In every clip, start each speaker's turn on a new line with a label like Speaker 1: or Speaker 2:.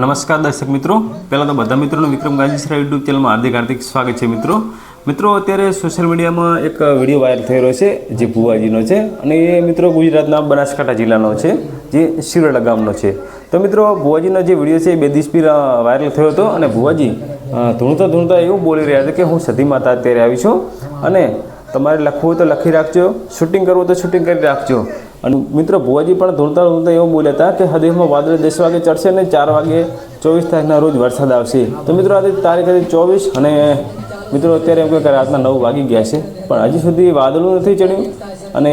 Speaker 1: નમસ્કાર દર્શક મિત્રો, પહેલાં તો બધા મિત્રોનું વિક્રમ ગાંધીસરા યુટ્યુબ ચેનલમાં હાર્દિક સ્વાગત છે. મિત્રો અત્યારે સોશિયલ મીડિયામાં એક વિડીયો વાયરલ થઈ રહ્યો છે જે ભુવાજીનો છે અને એ મિત્રો ગુજરાતના બનાસકાંઠા જિલ્લાનો છે, જે શિરોડા ગામનો છે. તો મિત્રો ભુવાજીનો જે વિડીયો છે એ 2 દિવસ પહેલાં વાયરલ થયો હતો અને ભુવાજી ધૂણતા એવું બોલી રહ્યા હતા કે હું સતી માતા અત્યારે આવી છું અને તમારે લખવું હોય તો લખી રાખજો, શૂટિંગ કરવું તો શૂટિંગ કરી રાખજો. અને મિત્રો ભુવાજી પણ ધૂણતા એવું બોલ્યા હતા કે હદેશમાં વાદળ 10 વાગે ચડશે અને 4 વાગે 24 તારીખના રોજ વરસાદ આવશે. તો મિત્રો આજે તારીખ હતી 24 અને મિત્રો અત્યારે એમ કે રાતના 9 વાગી ગયા છે પણ હજી સુધી વાદળું નથી ચડ્યું અને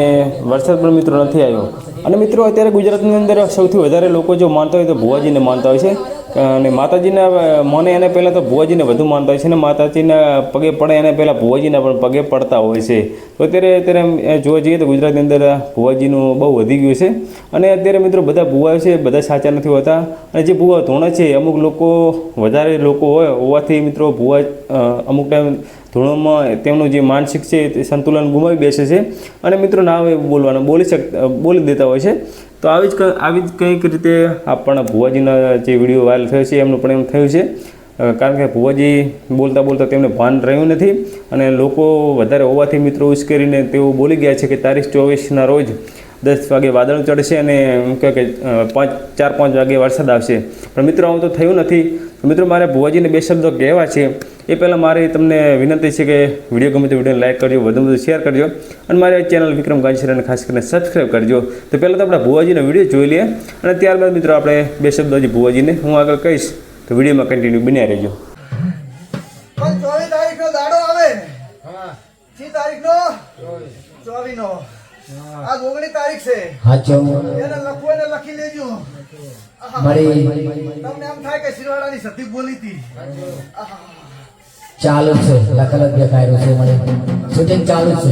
Speaker 1: વરસાદ પણ મિત્રો નથી આવ્યો. અને મિત્રો અત્યારે ગુજરાતની અંદર સૌથી વધારે લોકો જો માનતા હોય તો ભુવાજીને માનતા હોય છે અને માતાજીના મને એને પહેલાં તો ભુવાજીને વધુ માનતા હોય છે અને માતાજીના પગે પડે એને પહેલાં ભુવાજીના પણ પગે પડતા હોય છે. તો અત્યારે જોવા જઈએ તો ગુજરાતની અંદર ભુવાજીનું બહુ વધી ગયું છે અને અત્યારે મિત્રો બધા ભુવા છે બધા સાચા નથી હોતા અને જે ભુવા ધૂણા છે અમુક લોકો વધારે લોકો હોવાથી મિત્રો ભુવા અમુક ટાઈમ ધૂણોમાં તેમનું જે માનસિક છે તે સંતુલન ગુમાવી બેસે છે અને મિત્રો ના હોય બોલવાનું બોલી દેતા હોય છે. તો આવી જ કંઈક રીતે આપણને ભુવાજીના જે વિડીયો વાયરલ થયો છે એમનું પણ એમ થયું છે, કારણ કે ભુવાજી બોલતા તેમને ભાન રહ્યું નથી અને લોકો વધારે હોવાથી મિત્રો ઉશ્કેરીને તેઓ બોલી ગયા છે કે તારીખ 24ના રોજ 10 વાગે વાદળ ચડશે અને એમ કહે કે 4-5 વાગે વરસાદ આવશે. પણ મિત્રો આવું તો થયું નથી. તો મિત્રો મારે ભુવાજીને 2 શબ્દો કહેવા છે. એ પહેલાં મારી તમને વિનંતી છે કે વિડીયો ગમે તો વિડીયોને લાઇક કરજો, વધુ શેર કરજો અને મારી ચેનલ વિક્રમ ગાંધીસરાને ખાસ કરીને સબસ્ક્રાઈબ કરજો. તો પહેલાં તો આપણે ભુવાજીનો વિડીયો જોઈ લઈએ અને ત્યારબાદ મિત્રો આપણે 2 શબ્દો હજી ભુવાજીને હું આગળ કહીશ. તો વિડીયોમાં કન્ટિન્યુ બન્યા રહેજો.
Speaker 2: 24 તારીખનો દાડો આવે. હા. 6 તારીખનો 24 નો. આજ 19 તારીખ છે.
Speaker 3: હાચો.
Speaker 2: એને લખવું એને લખી લેજો.
Speaker 3: મારી
Speaker 2: તમને એમ થાય કે શિરવાડાની સતી બોલી હતી.
Speaker 3: ચાલુ છે, લખલ દેખાય છે મને. શૂટિંગ ચાલુ છે.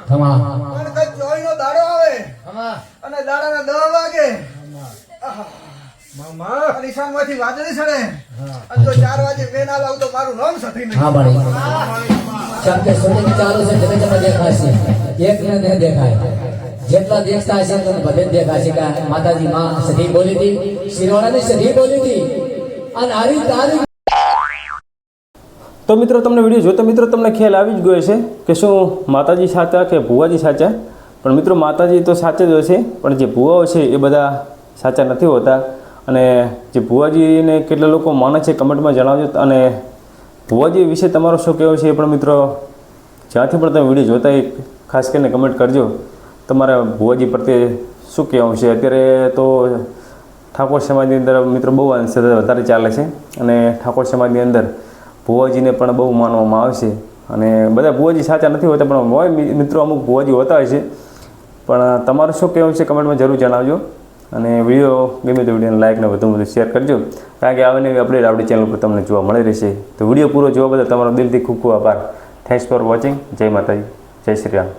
Speaker 3: તમા
Speaker 2: પણ કઈ 24 નો દાડો આવે. અને દાડાના 10 વાગે. મામા નિશાનમાંથી વાદળી ચડે. અને જો 4 વાગે વેન આવ તો મારું નામ સતી નહીં.
Speaker 3: હા મારી ચાલ કે શૂટિંગ ચાલુ છે, તમે દેખાશે. એક ને દેખાય. જેટલા દેખતા હશે તો બધે દેખાશે કે માતાજી માં સતી બોલી હતી, શિરોડાની સતી બોલી હતી અને આરી તારીખ.
Speaker 1: તો મિત્રો તમને વિડીયો જોતા મિત્રો તમને ખ્યાલ આવી જ ગયો છે કે શું માતાજી સાચા કે ભુવાજી સાચા. પણ મિત્રો માતાજી તો સાચા જ હોય છે પણ જે ભુવાઓ છે એ બધા સાચા નથી હોતા. અને જે ભુવાજીને કેટલા લોકો માને છે કમેન્ટમાં જણાવજો અને ભુવાજી વિશે તમારો શું કહેવું છે એ પણ મિત્રો જ્યાંથી પણ તમે વિડીયો જોતા એ ખાસ કરીને કમેન્ટ કરજો. તમારા ભુવાજી પ્રત્યે શું કહેવું છે. અત્યારે તો ઠાકોર સમાજની અંદર મિત્રો બહુ અંધશ્રદ્ધા વધારે ચાલે છે અને ઠાકોર સમાજની અંદર ભુવાજીને પણ બહુ માનવામાં આવે છે અને બધા ભુવાજી સાચા નથી હોતા પણ હોય મિત્રો અમુક ભુવાજી હોતા હોય છે. પણ તમારું શું કહેવું છે કમેન્ટમાં જરૂર જણાવજો અને વિડીયો ગમે તો વિડીયોને લાઇક ને વધુ શેર કરજો, કારણ કે આવી નવી અપડેટ આપણી ચેનલ પર તમને જોવા મળી રહેશે. તો વિડીયો પૂરો જોવા બદલ તમારો દિલથી ખૂબ ખૂબ આભાર. Thanks for watching. જય માતાજી, જય શ્રી રામ.